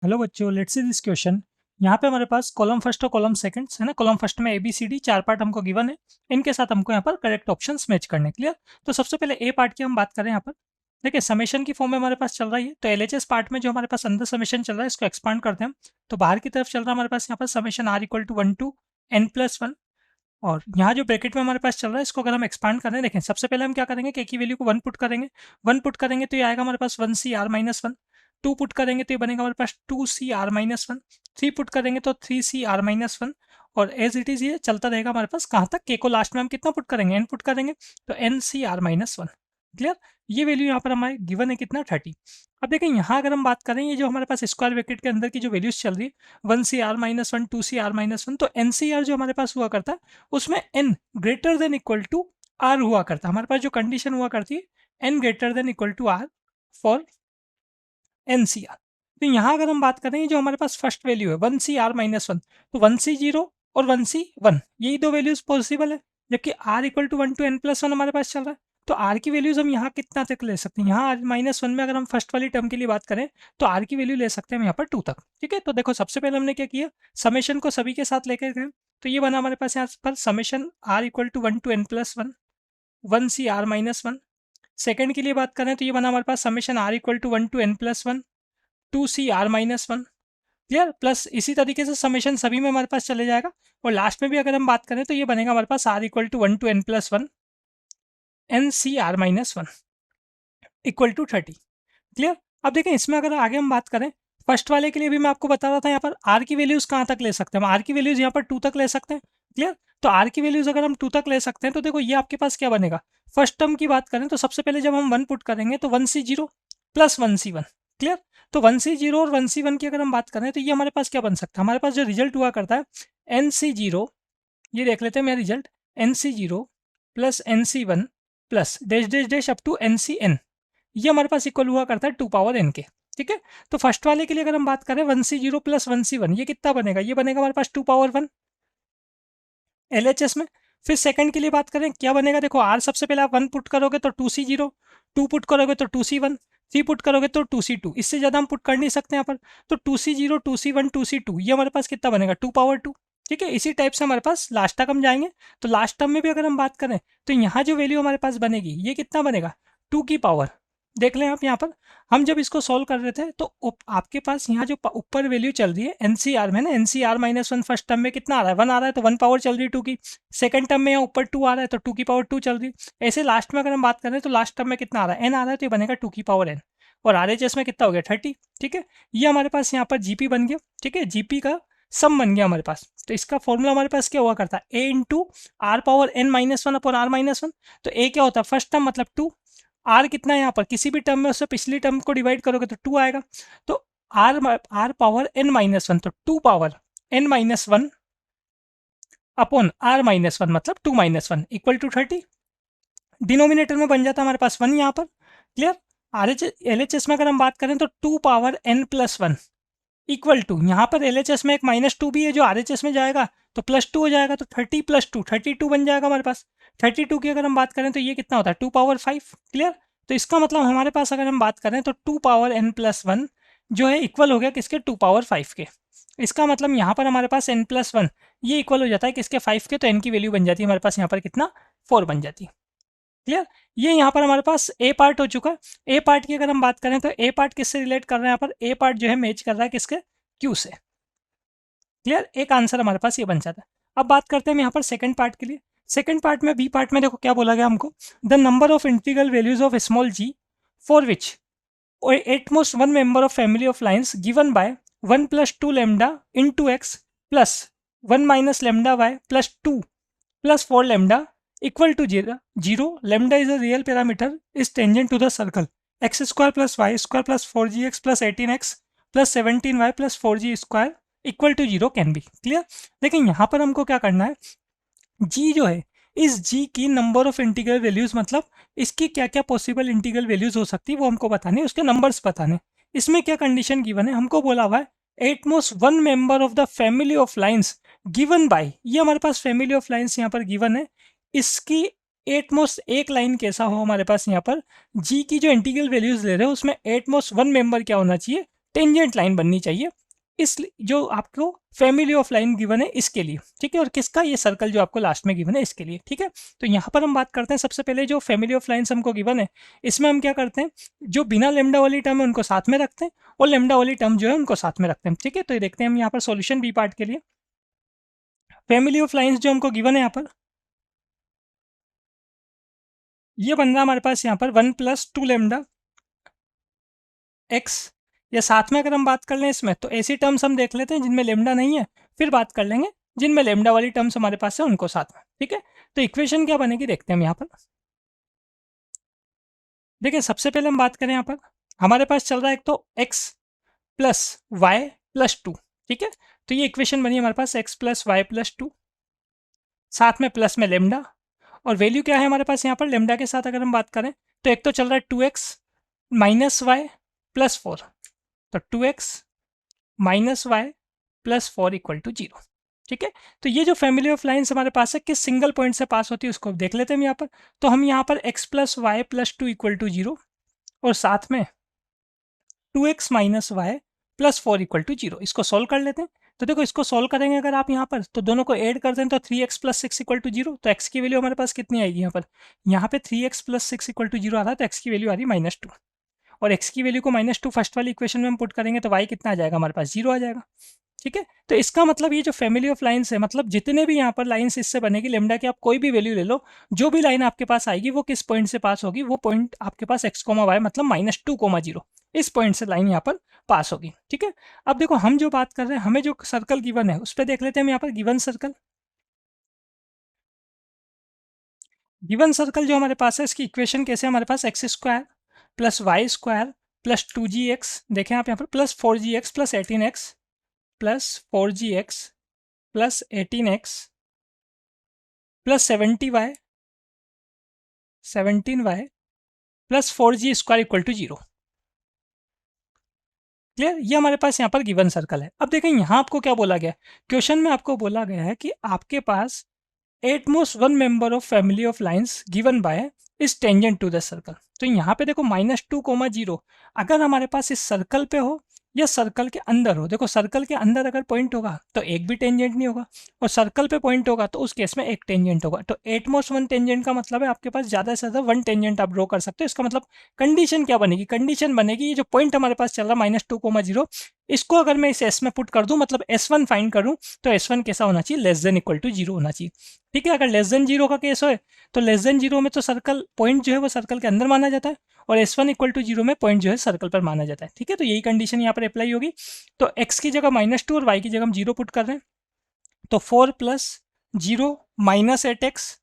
Hello बच्चों, let's see this question. यहाँ पे हमारे पास कॉलम फर्स्ट और कॉलम सेकंड्स है ना। कॉलम फर्स्ट में A B C D 4 part हमको गिवन है। इनके साथ हमको यहाँ पर करेक्ट ऑप्शंस मैच करने क्लियर। तो सबसे पहले ए पार्ट की हम बात करें यहाँ पर। देखिए समेशन की फॉर्म में हमारे पास चल रहा है, तो एलएचएस पार्ट में जो हमारे पास अंदर समेशन चल रहा है इसको एक्सपांड करते हैं हम। तो बाहर की तरफ चल रहा है हमारे पास यहाँ पर summation r equal to 1 to n+1। और यहाँ जो ब्रैकेट में हमारे पास चल रहा है इसको अगर हम एक्सपांड करें, देखें सबसे पहले हम क्या करेंगे, के की वैल्यू को 1 पुट करेंगे। 1 पुट करेंगे तो ये आएगा हमारे पास 1 CR-1। 2 पुट करेंगे तो ये बनेगा हमारे पास 2CR-1। 3 पुट करेंगे तो 3CR-1। और एज इट इज़ ये चलता रहेगा हमारे पास कहाँ तक, के को लास्ट में हम कितना पुट करेंगे, n पुट करेंगे तो NCR-1। क्लियर। ये वैल्यू यहाँ पर हमारे गिवन है कितना 30। अब देखें यहाँ अगर हम बात करें, ये जो हमारे पास स्क्वायर ब्रैकेट के अंदर की जो वैल्यूज चल रही है 1CR-1 2CR-1, तो NCR जो हमारे पास हुआ करता है उसमें n greater than equal to r हुआ करता है। हमारे पास जो कंडीशन हुआ करती है n greater than equal to r for NCR। तो यहाँ अगर हम बात करें जो हमारे पास फर्स्ट वैल्यू है 1CR-1, तो 1C0 और 1C1 यही दो वैल्यूज पॉसिबल है। जबकि r equal to 1 to n+1 हमारे पास चल रहा है, तो r की वैल्यूज हम यहाँ कितना तक ले सकते हैं, यहाँ -1 में अगर हम फर्स्ट वाली टर्म के लिए बात करें तो r की वैल्यू ले सकते हैं हम यहाँ पर 2 तक। ठीक है, तो देखो सबसे पहले हमने क्या किया, समेशन को सभी के साथ लेकर गए। तो ये बना हमारे पास यहाँ पर summation r equal to 1 to n+1 1CR-1। Second के लिए बात करें तो ये बना हमारे पास summation r equal to 1 to n+1 2CR-1। Clear. Plus इसी तरीके से समेशन सभी में हमारे पास चले जाएगा। और लास्ट में भी अगर हम बात करें तो ये बनेगा हमारे पास r equal to 1 to n+1 NCR-1 equal to 30। Clear. अब देखें इसमें अगर आगे हम बात करें, फर्स्ट वाले के लिए भी मैं आपको बता रहा था यहाँ पर r की वैल्यूज कहाँ तक ले सकते हैं, हम r की वैल्यूज यहाँ पर 2 तक ले सकते हैं। क्लियर। तो r की वैल्यूज अगर हम 2 तक ले सकते हैं तो देखो ये आपके पास क्या बनेगा, फर्स्ट टर्म की बात करें तो सबसे पहले जब हम 1 पुट करेंगे तो 1C0 प्लस 1C1। क्लियर। तो 1C0 और 1C1 की अगर हम बात करें तो ये हमारे पास क्या बन सकता है, हमारे पास जो रिजल्ट हुआ करता है NC0, ये देख लेते हैं मेरा result, NC0 plus NC1 plus dash dash dash up to NCN, ये हमारे पास इक्वल हुआ करता है 2 पावर n के। ठीक है, तो फर्स्ट वाले के लिए अगर हम बात करें 1C0 प्लस 1C1 ये कितना बनेगा, ये बनेगा हमारे पास 2 पावर 1 LHS में। फिर सेकंड के लिए बात करें क्या बनेगा, देखो r सबसे पहले आप 1 पुट करोगे तो 2C0, 2 पुट करोगे तो 2C1, 3 पुट करोगे तो 2C2, इससे ज़्यादा हम पुट कर नहीं सकते यहाँ पर। तो 2C0 2C1 2C2 ये हमारे पास कितना बनेगा 2 पावर 2। ठीक है, इसी टाइप से हमारे पास लास्ट तक हम जाएंगे। तो लास्ट टर्म में भी अगर हम बात करें तो यहाँ जो वैल्यू हमारे पास बनेगी ये कितना बनेगा 2 की पावर, देख लें आप यहाँ पर। हम जब इसको सॉल्व कर रहे थे तो आपके पास यहाँ जो ऊपर वैल्यू चल रही है एनसीआर में ना, NCR-1 फर्स्ट टर्म में कितना आ रहा है 1 आ रहा है, तो 1 पावर चल रही है 2 की। सेकंड टर्म में यहाँ ऊपर 2 आ रहा है तो 2 की पावर 2 चल रही है। ऐसे लास्ट में अगर हम बात करें तो लास्ट टर्म में कितना आ रहा है n आ रहा है, तो ये बनेगा 2 की पावर n। और RHS में कितना हो गया 30। ठीक है, ये हमारे पास यहाँ पर जीपी बन गया। ठीक है, जीपी का सम बन गया हमारे पास। तो इसका फॉर्मूला हमारे पास क्या हुआ करता है, a into r power n-1 upon r-1। तो a क्या होता है, फर्स्ट टर्म मतलब 2, आर कितना है यहाँ पर, किसी भी टर्म में उससे पिछली टर्म को डिवाइड करोगे तो 2 आएगा। तो आर पावर n-1, तो 2 पावर n-1 अपॉन r-1 मतलब 2-1 इक्वल टू 30। डिनोमिनेटर में बन जाता है हमारे पास 1 यहाँ पर। क्लियर। LHS में अगर हम बात करें तो 2 पावर n+1 इक्वल टू, यहाँ पर LHS में एक -2 भी है जो RHS में जाएगा तो +2 हो जाएगा, तो 30 + 2 32 बन जाएगा हमारे पास। 32 की अगर हम बात करें तो ये कितना होता है 2 पावर 5। क्लियर। तो इसका मतलब हमारे पास अगर हम बात करें तो 2 पावर n+1 जो है इक्वल हो गया किसके 2 पावर 5 के। इसका मतलब यहाँ पर हमारे पास n+1 ये इक्वल हो जाता है किसके 5 के, तो n की वैल्यू बन जाती है हमारे पास यहाँ पर कितना 4 बन जाती है। क्लियर। ये यहाँ पर हमारे पास ए पार्ट हो चुका है। ए पार्ट की अगर हम बात करें तो ए पार्ट किससे रिलेट कर रहे हैं, यहाँ पर ए पार्ट जो है मैच कर रहा है किसके क्यू से। क्लियर, एक आंसर हमारे पास ये बन जाता है। अब बात करते हैं यहाँ पर सेकंड पार्ट के लिए। सेकंड पार्ट में बी पार्ट में देखो क्या बोला गया हमको, the number of integral values of small g for which at most one member of family of lines given by 1 + 2 lambda into x plus 1 - lambda y plus 2 + 4 lambda equal to 0. Lambda is a real parameter is tangent to the circle x² + y² + 4gx + 18x + 17y + 4g² equal to 0 can be. Clear. देखिए यहाँ पर हमको क्या करना है, g जो है इस g की नंबर ऑफ इंटीग्रल वैल्यूज, मतलब इसकी क्या क्या पॉसिबल इंटीग्रल वैल्यूज हो सकती है वो हमको बताने, उसके नंबर्स बताने। इसमें क्या कंडीशन गिवन है, हमको बोला हुआ है eight most one member of the family of lines given bye, ये हमारे पास फैमिली ऑफ लाइन्स यहाँ पर गिवन है। इसकी एटमोस्ट एक लाइन कैसा हो हमारे पास यहाँ पर, जी की जो इंटीग्रल वैल्यूज ले रहे हो उसमें एटमोस्ट वन मेंबर क्या होना चाहिए टेंजेंट लाइन बननी चाहिए इस जो आपको फैमिली ऑफ लाइन गिवन है इसके लिए, ठीक है, और किसका, ये सर्कल जो आपको लास्ट में गिवन है इसके लिए, ठीक है। तो यहाँ पर हम बात करते हैं सबसे पहले जो फैमिली ऑफ लाइन्स हमको गिवन है, इसमें हम क्या करते हैं, जो बिना लेमडा वाली टर्म है उनको साथ में रखते हैं और लेमडा वाली टर्म जो है उनको साथ में रखते हैं, ठीक है। तो ये देखते हैं हम यहाँ पर सॉल्यूशन बी पार्ट के लिए। फैमिली ऑफ लाइन्स जो हमको गिवन है यहाँ पर, ये बन रहा हमारे पास यहाँ पर 1 + 2 लेमडा एक्स, या साथ में अगर हम बात कर लें इसमें, तो ऐसी टर्म्स हम देख लेते हैं जिनमें लेमडा नहीं है, फिर बात कर लेंगे जिनमें लेमडा वाली टर्म्स हमारे पास है उनको साथ में, ठीक है। तो इक्वेशन क्या बनेगी देखते हैं हम यहाँ पर। देखिए सबसे पहले हम बात करें यहाँ पर, हमारे पास चल रहा है एक तो x + y + 2, ठीक है। तो ये इक्वेशन बनी हमारे पास x + y + 2, साथ में प्लस में लेमडा, और वैल्यू क्या है हमारे पास यहाँ पर लेमडा के साथ अगर हम बात करें, तो एक तो चल रहा है 2x - y + 4, तो 2x - y + 4 = 0, ठीक है। तो ये जो फैमिली ऑफ लाइन्स हमारे पास है किस सिंगल पॉइंट से पास होती है उसको देख लेते हैं हम यहाँ पर। तो हम यहाँ पर x + y + 2 = 0 और साथ में 2x - y + 4 = 0, इसको सॉल्व कर लेते हैं। तो देखो इसको सॉल्व करेंगे अगर आप यहाँ पर, तो दोनों को ऐड कर दें तो 3x + 6 = 0, तो x की वैल्यू हमारे पास कितनी आएगी यहाँ पे 3x + 6 = 0 आ रहा है, तो x की वैल्यू आ रही है -2, और x की वैल्यू को -2 फर्स्ट वाली इक्वेशन में हम पुट करेंगे तो y कितना आ जाएगा हमारे पास 0 आ जाएगा, ठीक है। तो इसका मतलब ये जो फैमिली ऑफ लाइन्स है, मतलब जितने भी यहाँ पर लाइन्स इससे बनेगी लेमडा की, आप कोई भी वैल्यू ले लो, जो भी लाइन आपके पास आएगी वो किस पॉइंट से पास होगी, वो पॉइंट आपके पास x, y मतलब -2, 0, इस पॉइंट से लाइन यहाँ पर पास होगी, ठीक है। अब देखो हम जो बात कर रहे हैं, हमें जो सर्कल गिवन है उस पर देख लेते हैं हम यहाँ पर। गिवन सर्कल जो हमारे पास है, इसकी इक्वेशन कैसे हमारे पास x² + y² + 2gx, देखें आप यहाँ पर +4gx + 18x +4gx + 18x + 17y + 4g² = 0, clear. ये हमारे पास यहाँ पर गिवन सर्कल है। अब देखें यहाँ आपको क्या बोला गया है, क्वेश्चन में आपको बोला गया है कि आपके पास at most one member of family of lines given by is tangent to the circle. तो यहाँ पे देखो -2, 0 अगर हमारे पास इस सर्कल पे हो या सर्कल के अंदर हो, देखो सर्कल के अंदर अगर पॉइंट होगा तो एक भी टेंजेंट नहीं होगा, और सर्कल पे पॉइंट होगा तो उस केस में एक टेंजेंट होगा। तो एट मोस्ट वन टेंजेंट का मतलब है आपके पास ज़्यादा से ज़्यादा वन टेंजेंट आप ड्रॉ कर सकते हो। इसका मतलब कंडीशन क्या बनेगी, कंडीशन बनेगी ये जो पॉइंट हमारे पास चल रहा है -2, 0, इसको अगर मैं इस एस में पुट कर दूं, मतलब S1 फाइंड करूं, तो S1 कैसा होना चाहिए, <= 0 होना चाहिए, ठीक है। अगर <= का केस हो तो <= में तो सर्कल पॉइंट जो है वो सर्कल के अंदर माना जाता है, और S1 = 0 में पॉइंट जो है सर्कल पर माना जाता है, ठीक है। तो यही कंडीशन यहाँ पर अप्लाई होगी। तो x की जगह -2 और y की जगह हम 0 पुट कर रहे हैं, तो 4 + 0 -8x,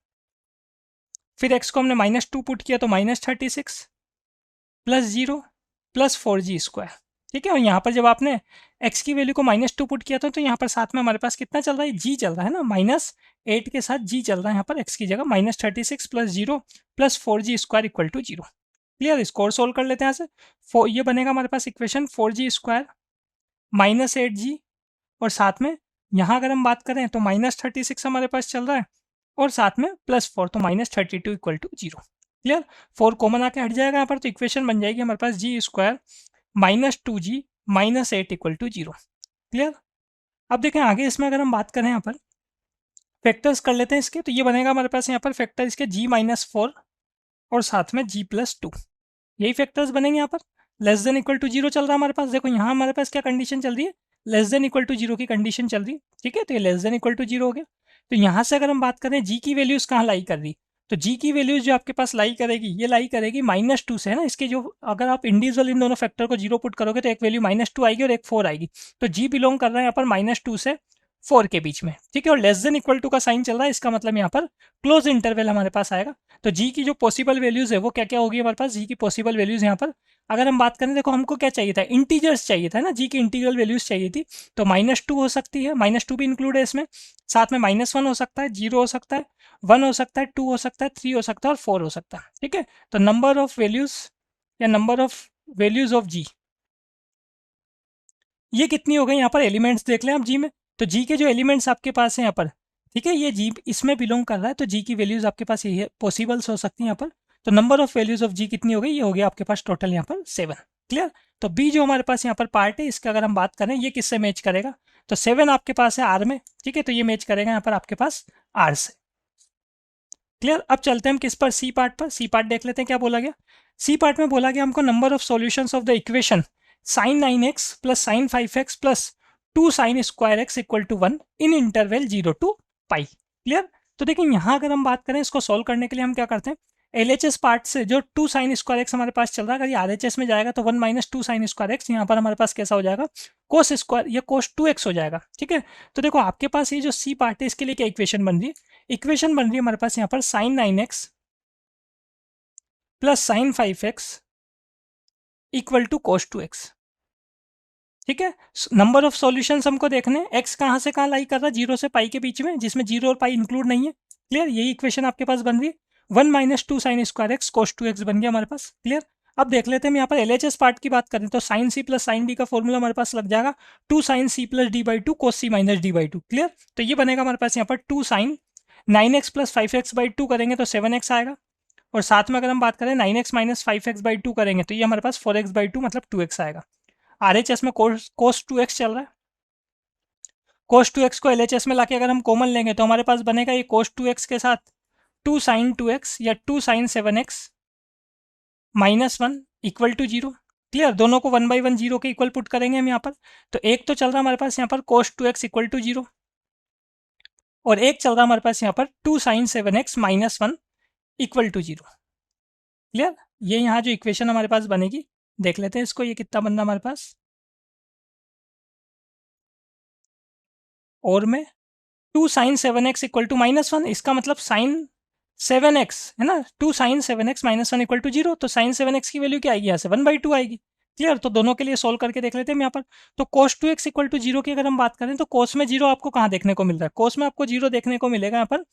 फिर x को हमने -2 पुट किया तो -36 + 0 + 4g², ठीक है। और यहाँ पर जब आपने x की वैल्यू को -2 पुट किया था, तो यहाँ पर साथ में हमारे पास कितना चल रहा है, g चल रहा है ना, -8 के साथ g चल रहा है यहाँ पर, x की जगह -36 + 0 + 4g² = 0, क्लियर। इसको और सोल्व कर लेते हैं यहाँ से। ये बनेगा हमारे पास इक्वेशन 4g² -8g, और साथ में यहाँ अगर हम बात करें तो -36 हमारे पास चल रहा है, और साथ में +4, तो -32 = 0, क्लियर। 4 कॉमन आके हट जाएगा यहाँ पर, तो इक्वेशन बन जाएगी हमारे पास g² -2g -8 = 0, क्लियर। अब देखें आगे इसमें अगर हम बात करें यहाँ पर फैक्टर्स कर लेते हैं इसके, तो ये बनेगा हमारे पास यहाँ पर फैक्टर इसके g -4 और साथ में g + 2, यही फैक्टर्स बनेंगे यहाँ पर। <= 0 चल रहा है हमारे पास, देखो यहाँ हमारे पास क्या कंडीशन चल रही है, <= 0 की कंडीशन चल रही है, ठीक है। तो ये <= 0 हो गया। तो यहाँ से अगर हम बात करें g की वैल्यूज़ कहाँ लाई कर रही, तो g की वैल्यूज़ जो आपके पास लाई करेगी, ये लाई करेगी -2 से, है ना। इसके जो अगर आप इंडिविजुअल इन दोनों फैक्टर को 0 पुट करोगे तो एक वैल्यू -2 आएगी और एक 4 आएगी, तो g बिलोंग कर रहा है यहाँ पर -2 से 4 के बीच में, ठीक है। और <= का साइन चल रहा है, इसका मतलब यहाँ पर क्लोज इंटरवल हमारे पास आएगा। तो g की जो पॉसिबल वैल्यूज़ है वो क्या क्या होगी हमारे पास, g की पॉसिबल वैल्यूज़ यहाँ पर अगर हम बात करें, देखो हमको क्या चाहिए था, इंटीजर्स चाहिए था ना, जी की इंटीग्रल वैल्यूज चाहिए थी, तो -2 हो सकती है, -2 भी इंक्लूड है इसमें, साथ में -1 हो सकता है, 0 हो सकता है, 1 हो सकता है, 2 हो सकता है, 3 हो सकता है और 4 हो सकता है, ठीक है। तो नंबर ऑफ वैल्यूज या नंबर ऑफ वैल्यूज ऑफ जी, ये कितनी हो गई, यहाँ पर एलिमेंट्स देख लें आप जी में, तो जी के जो एलिमेंट्स आपके पास हैं यहाँ पर, ठीक है, ये जी इसमें बिलोंग कर रहा है, तो जी की वैल्यूज आपके पास ये पॉसिबल्स हो सकती हैं यहाँ पर। तो नंबर ऑफ वैल्यूज ऑफ जी कितनी हो गई, ये हो गया आपके पास टोटल यहाँ पर 7। क्लियर। तो बी जो हमारे पास यहाँ पर पार्ट है, इसका अगर हम बात करें ये किससे मैच करेगा, तो 7 आपके पास है आर में, ठीक है, तो ये मैच करेगा यहाँ पर आपके पास आर से। क्लियर। अब चलते हैं हम किस पर, सी पार्ट पर। सी पार्ट देख लेते हैं क्या बोला गया। सी पार्ट में बोला गया हमको number of solutions of the equation sine 9x plus sine 5x plus 2 sine square x equal to 1 in interval 0 to pi. Clear. तो देखिए यहाँ अगर हम बात करें इसको सॉल्व करने के लिए हम क्या करते हैं, एलएचएस पार्ट से जो 2 साइन स्क्वायर एक्स हमारे पास चल रहा है, अगर ये आरएचएस में जाएगा तो 1 माइनस 2 साइन स्क्वायर एक्स, यहाँ पर हमारे पास कैसा हो जाएगा, कोस स्क्वायर या कोस 2x हो जाएगा। ठीक है। तो देखो आपके पास ये जो सी पार्ट है इसके लिए क्या इक्वेशन बन रही है, इक्वेशन बन रही है हमारे पास यहाँ पर sine 9x plus sine 5x equal to cos 2x। ठीक है। नंबर ऑफ सॉल्यूशंस हमको देखने हैं, एक्स कहाँ से कहाँ लाई कर रहा है, 0 से पाई के बीच में, जिसमें 0 और पाई इंक्लूड नहीं है। क्लियर। यही इक्वेशन आपके पास बन रही है, 1 माइनस 2 साइन स्क्वायर एक्स कोस 2x बन गया हमारे पास। क्लियर। अब देख लेते हैं, हम यहाँ पर एलएचएस पार्ट की बात करें तो sine C plus sine D का फॉर्मूला हमारे पास लग जाएगा 2 sine C plus D by two cos C minus D by two. Clear. तो ये बनेगा हमारे पास यहाँ पर 2 sign 9x plus 5x by two करेंगे तो 7x आएगा, और साथ में अगर हम बात करें 9x minus 5x by two करेंगे तो ये हमारे पास 4x बाई टू मतलब 2x आएगा। आरएचएस में कोस 2x चल रहा है, कोस 2x को एलएचएस में लाके अगर हम कॉमन लेंगे तो हमारे पास बनेगा ये कोस 2x के साथ 2 साइन 2x या 2 sine 7x minus 1 equal to 0। Clear. दोनों को 1 बाई 1 जीरो के इक्वल पुट करेंगे हम यहाँ पर, तो एक तो चल रहा है हमारे पास यहाँ पर कोस 2x इक्वल टू 0, और एक चल रहा है हमारे पास यहाँ पर 2 sine 7x minus 1 equal to 0। Clear. ये यहाँ जो इक्वेशन हमारे पास बनेगी, देख लेते हैं इसको, ये कितना बन रहा हमारे पास, और में 2 sine 7x equal to minus 1, इसका मतलब साइन 7x है ना, 2 sine 7x minus 1 equal to 0, तो साइन 7x की वैल्यू क्या आएगी यहाँ से 1/2 आएगी। क्लियर। तो दोनों के लिए सोल्व करके देख लेते हैं यहाँ पर। तो कोस 2x इक्वल टू 0 की अगर हम बात करें तो कोस में 0 आपको कहाँ देखने को मिल रहा है, कोस में आपको 0 देखने को मिलेगा यहाँ पर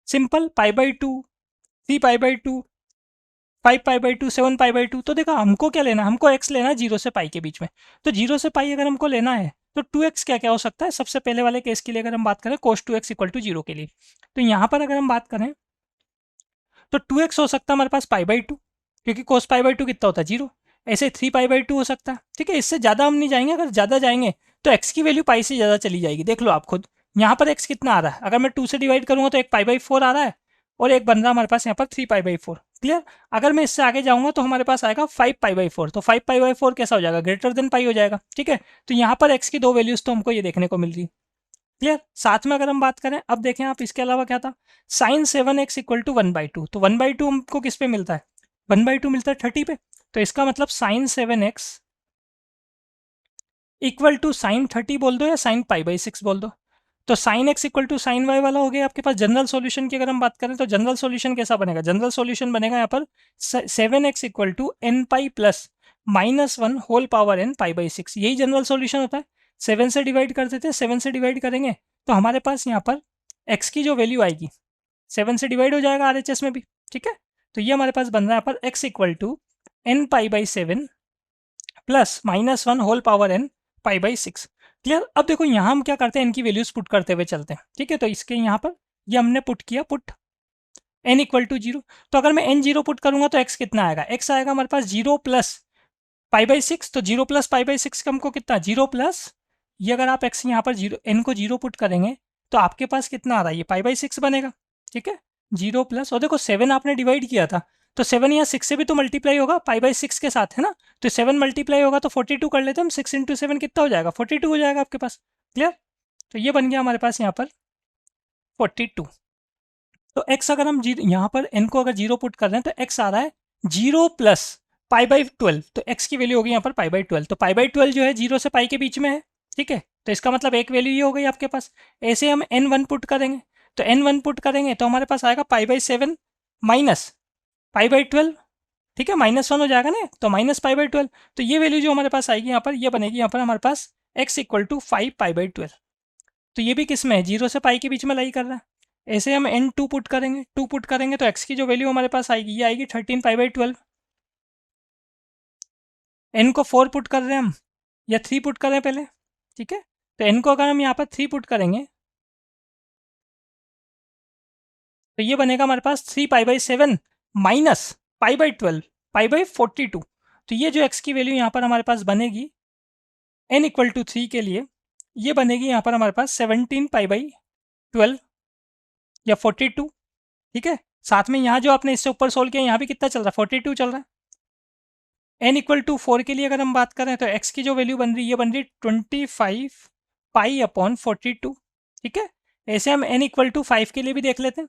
सिंपल π/2, 3π/2, 5π/2, 7π/2। तो देखो हमको क्या लेना है, हमको x लेना है 0 से पाई के बीच में, तो 0 से पाई अगर हमको लेना है तो 2x क्या क्या हो सकता है, सबसे पहले वाले केस के लिए अगर हम बात करें कोस 2x इक्वल टू 0 के लिए, तो यहाँ पर अगर हम बात करें तो 2x हो सकता है हमारे पास π/2, क्योंकि कोस π/2 कितना होता है 0। ऐसे 3π/2 हो सकता है। ठीक है। इससे ज़्यादा हम नहीं जाएंगे, अगर ज़्यादा जाएंगे तो x की वैल्यू पाई से ज़्यादा चली जाएगी। देख लो आप खुद, यहाँ पर x कितना आ रहा है, अगर मैं 2 से डिवाइड करूँगा तो एक π/4 आ रहा है, और एक बन रहा है हमारे पास यहाँ पर 3π/4। क्लियर। अगर मैं इससे आगे जाऊँगा तो हमारे पास आएगा 5π/4, तो 5π/4 कैसा हो जाएगा, ग्रेटर देन पाई हो जाएगा। ठीक है। तो यहाँ पर x की दो वैल्यूज़ तो हमको ये देखने को मिल रही है। क्लियर। साथ में अगर हम बात करें, अब देखें आप, इसके अलावा क्या था, साइन 7x इक्वल टू 1/2, तो 1/2 हमको किस पे मिलता है, 1/2 मिलता है 30 पे, तो इसका मतलब sign 7x equal to sign 30 बोल दो या साइन π/6 बोल दो। तो sine x equal to sine y वाला हो गया आपके पास। जनरल सॉल्यूशन की अगर हम बात करें तो जनरल सॉल्यूशन कैसा बनेगा, जनरल सॉल्यूशन बनेगा यहाँ पर 7x equal to n pi plus -1 whole power n π/6, यही जनरल सॉल्यूशन होता है। 7 से डिवाइड कर देते हैं, 7 से डिवाइड करेंगे तो हमारे पास यहाँ पर x की जो वैल्यू आएगी 7 से डिवाइड हो जाएगा RHS में भी। ठीक है। तो ये हमारे पास बन रहा है यहाँ पर x equal to N π/7 plus -1 whole power n π/6। क्लियर। अब देखो यहाँ हम क्या करते हैं, इनकी वैल्यूज पुट करते हुए चलते हैं। ठीक है। तो इसके यहाँ पर ये हमने पुट किया, पुट n इक्वल टू 0, तो अगर मैं n 0 पुट करूंगा तो x कितना आएगा, x आएगा हमारे पास 0 प्लस π/6, तो 0 प्लस π/6 का हमको कितना 0 प्लस, ये अगर आप x यहाँ पर 0 n को 0 पुट करेंगे तो आपके पास कितना आ रहा है, ये π/6 बनेगा। ठीक है। 0 प्लस, और देखो 7 आपने डिवाइड किया था तो 7 यहाँ 6 से भी तो मल्टीप्लाई होगा π/6 के साथ, है ना, तो 7 मल्टीप्लाई होगा तो 42 कर लेते हैं हम, 6 इंटू 7 कितना हो जाएगा 42 हो जाएगा आपके पास। क्लियर। तो ये बन गया हमारे पास यहाँ पर 42। तो x अगर हम यहाँ पर n को अगर 0 पुट कर रहे हैं तो x आ रहा है 0 प्लस π/12, तो x की वैल्यू होगी यहाँ पर π/12, तो π/12 जो है 0 से पाई के बीच में है। ठीक है। तो इसका मतलब एक वैल्यू ये हो गई आपके पास। ऐसे हम n1 पुट करेंगे, तो n1 पुट करेंगे तो हमारे पास आएगा π/7 माइनस π/12। ठीक है। -1 हो जाएगा ना, तो माइनस π/12, तो ये वैल्यू जो हमारे पास आएगी यहाँ पर, ये बनेगी यहाँ पर हमारे पास x इक्वल टू 5π/12। तो ये भी किस में है, 0 से पाई के बीच में लाई कर रहा है। ऐसे हम n2 पुट करेंगे, 2 पुट करेंगे तो x की जो वैल्यू हमारे पास आएगी ये आएगी 13π/12। n को 4 पुट कर रहे हैं हम, या 3 पुट कर रहे हैं पहले। ठीक है। तो n को अगर हम यहाँ पर 3 पुट करेंगे तो ये बनेगा हमारे पास 3π/7 माइनस π/12 π/42। तो ये जो x की वैल्यू यहाँ पर हमारे पास बनेगी n इक्वल टू 3 के लिए, ये बनेगी यहाँ पर हमारे पास 17 पाई बाई 12 या 42, ठीक है। साथ में यहाँ जो आपने इससे ऊपर सोल्व किया यहाँ भी कितना चल रहा है, 42 चल रहा है। n इक्वल टू 4 के लिए अगर हम बात करें तो x की जो वैल्यू बन रही है ये बन रही है 25 पाई अपॉन 42, ठीक है। ऐसे हम n इक्वल टू 5 के लिए भी देख लेते हैं।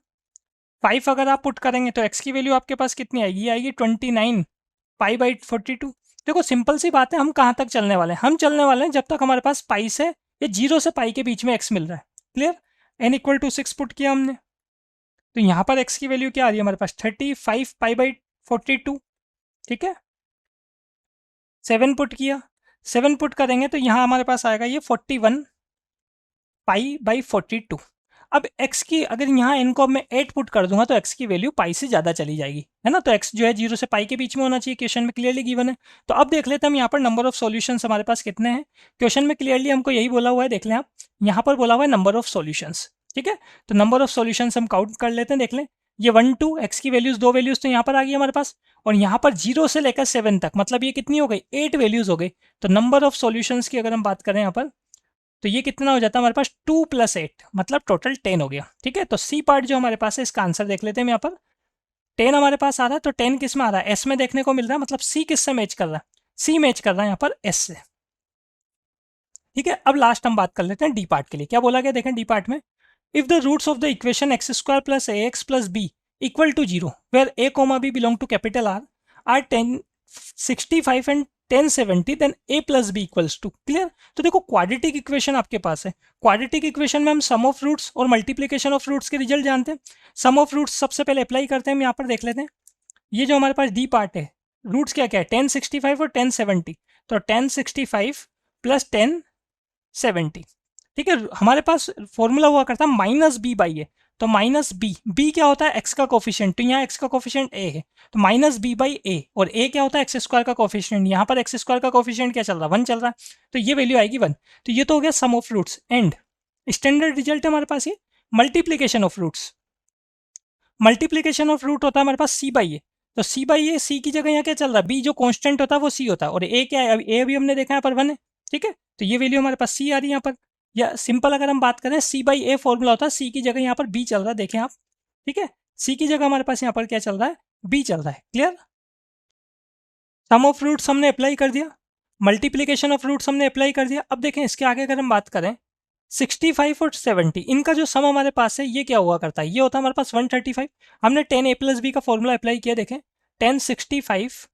5 अगर आप पुट करेंगे तो x की वैल्यू आपके पास कितनी आएगी, ये आएगी 29 पाई बाई 42। देखो सिंपल सी बात है, हम कहाँ तक चलने वाले हैं, हम चलने वाले हैं जब तक हमारे पास पाई से या 0 से पाई के बीच में x मिल रहा है। Clear. n equal to 6 put किया हमने, तो यहाँ पर x की वैल्यू क्या आ रही है हमारे पास 35 पाई बाई 42, ठीक है। 7 पुट किया, 7 पुट करेंगे तो यहाँ हमारे पास आएगा ये 41 पाई बाई 42। अब x की अगर यहाँ n को अब मैं 8 पुट कर दूंगा तो x की वैल्यू पाई से ज़्यादा चली जाएगी, है ना। तो x जो है 0 से पाई के बीच में होना चाहिए, क्वेश्चन में क्लियरली गिवन है। तो अब देख लेते हैं हम यहाँ पर नंबर ऑफ सॉल्यूशंस हमारे पास कितने हैं। क्वेश्चन में क्लियरली हमको यही बोला हुआ है, देख लें आप, यहाँ पर बोला हुआ है नंबर ऑफ सॉल्यूशंस, ठीक है। तो नंबर ऑफ सॉल्यूशंस हम काउंट कर लेते हैं, देख लें। ये 1 2 x की वैल्यूज, दो वैल्यूज तो यहाँ पर आ गई हमारे पास, और यहाँ पर 0 से लेकर 7 तक, मतलब ये कितनी हो गई, 8 वैल्यूज हो गई। तो नंबर ऑफ सॉल्यूशंस की अगर हम बात करें यहाँ पर, तो ये कितना हो जाता है हमारे पास 2 + 8, मतलब टोटल 10 हो गया, ठीक है। तो सी पार्ट जो हमारे पास है इसका आंसर देख लेते हैं हम यहाँ पर। 10 हमारे पास आ रहा है, तो 10 किस में आ रहा है, एस में देखने को मिल रहा है, मतलब सी किस से मैच कर रहा है, सी मैच कर रहा है यहाँ पर एस से, ठीक है। अब लास्ट हम बात कर लेते हैं डी पार्ट के लिए, क्या बोला गया देखें डी पार्ट में। If the roots of the equation x² + ax + b equal to 0 where a, b belong to capital R 1065 and 1070 then a + b equals to, clear. तो देखो क्वाड्रेटिक इक्वेशन आपके पास है, क्वाड्रेटिक इक्वेशन में हम सम of roots और multiplication of roots के result जानते हैं। सम ऑफ रूट्स सबसे पहले अप्लाई करते हैं हम, यहाँ पर देख लेते हैं। ये जो हमारे पास डी पार्ट है, रूट्स क्या क्या है, 1065 और 1070, तो 1065 + 1070, ठीक है। हमारे पास फॉर्मूला हुआ करता है -b/a, तो -b, b क्या होता है, x का कोफिशिएंट, तो यहाँ x का कोफिशिएंट a है, तो -b/a, और a क्या होता है, x² का कोफिशिएंट, यहाँ पर x² का कोफिशिएंट क्या चल रहा है, 1 चल रहा है, तो ये वैल्यू आएगी 1। तो ये तो हो गया sum of roots, and standard result है हमारे पास ये multiplication of roots. Multiplication of root होता है हमारे पास c/a, तो c/a, c की जगह यहाँ क्या चल रहा है, b जो कॉन्स्टेंट होता है वो c होता है, और a क्या है, a अभी हमने देखा यहाँ पर 1 है, ठीक है। तो ये वैल्यू हमारे पास c आ रही है यहाँ पर, या सिंपल अगर हम बात करें c/a फॉर्मूला होता है, c की जगह यहाँ पर b चल रहा है, देखें आप, ठीक है। c की जगह हमारे पास यहाँ पर क्या चल रहा है, b चल रहा है, क्लियर। सम ऑफ रूट्स हमने अप्लाई कर दिया, मल्टीप्लीकेशन ऑफ रूट्स हमने अप्लाई कर दिया। अब देखें इसके आगे अगर हम बात करें 65 और 70, इनका जो सम हमारे पास है ये क्या हुआ करता है, ये होता है हमारे पास 135। हमने 10a + b का फॉर्मूला अप्लाई किया, देखें 1065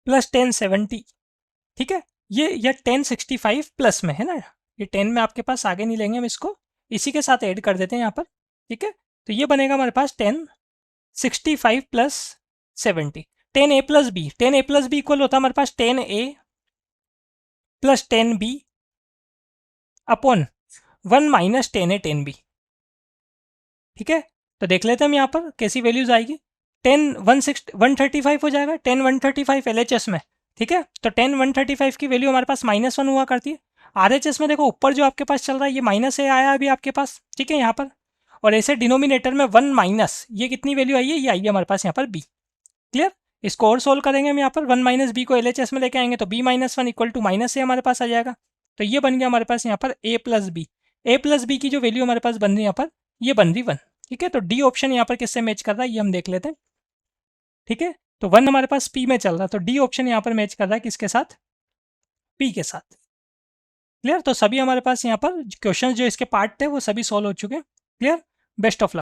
+ 1070, ठीक है। ये 1065 प्लस में है ना, ये 10 में आपके पास आगे नहीं लेंगे हम इसको, इसी के साथ ऐड कर देते हैं यहाँ पर, ठीक है। तो ये बनेगा हमारे पास 1065 + 70, 10a + b, 10a + b equal होता है हमारे पास 10a + 10b upon 1 - 10a 10b, ठीक है। तो देख लेते हैं हम यहाँ पर कैसी वैल्यूज आएगी, 135 हो जाएगा, 135 LHS में, ठीक है। तो 135 की वैल्यू हमारे पास -1 हुआ करती है। RHS में देखो ऊपर जो आपके पास चल रहा है ये -a आया अभी आपके पास, ठीक है यहाँ पर, और ऐसे डिनोमिनेटर में 1 माइनस ये कितनी वैल्यू आई है, ये आई है हमारे पास यहाँ पर b, क्लियर। इसको और सोल्व करेंगे हम यहाँ पर, 1 - b को LHS में लेके आएंगे तो b - 1 इक्वल टू -a हमारे पास आ जाएगा। तो ये बन गया हमारे पास यहाँ पर a + b, a + b की जो वैल्यू हमारे पास बन रही है यहाँ पर, ये बन रही 1, ठीक है। तो डी ऑप्शन यहाँ पर किससे मैच कर रहा है ये हम देख लेते हैं, ठीक है। तो 1 हमारे पास p में चल रहा है, तो डी ऑप्शन यहाँ पर मैच कर रहा है किसके साथ, p के साथ, क्लियर। तो सभी हमारे पास यहाँ पर क्वेश्चन जो इसके पार्ट थे वो सभी सॉल्व हो चुके हैं, क्लियर। Best of luck.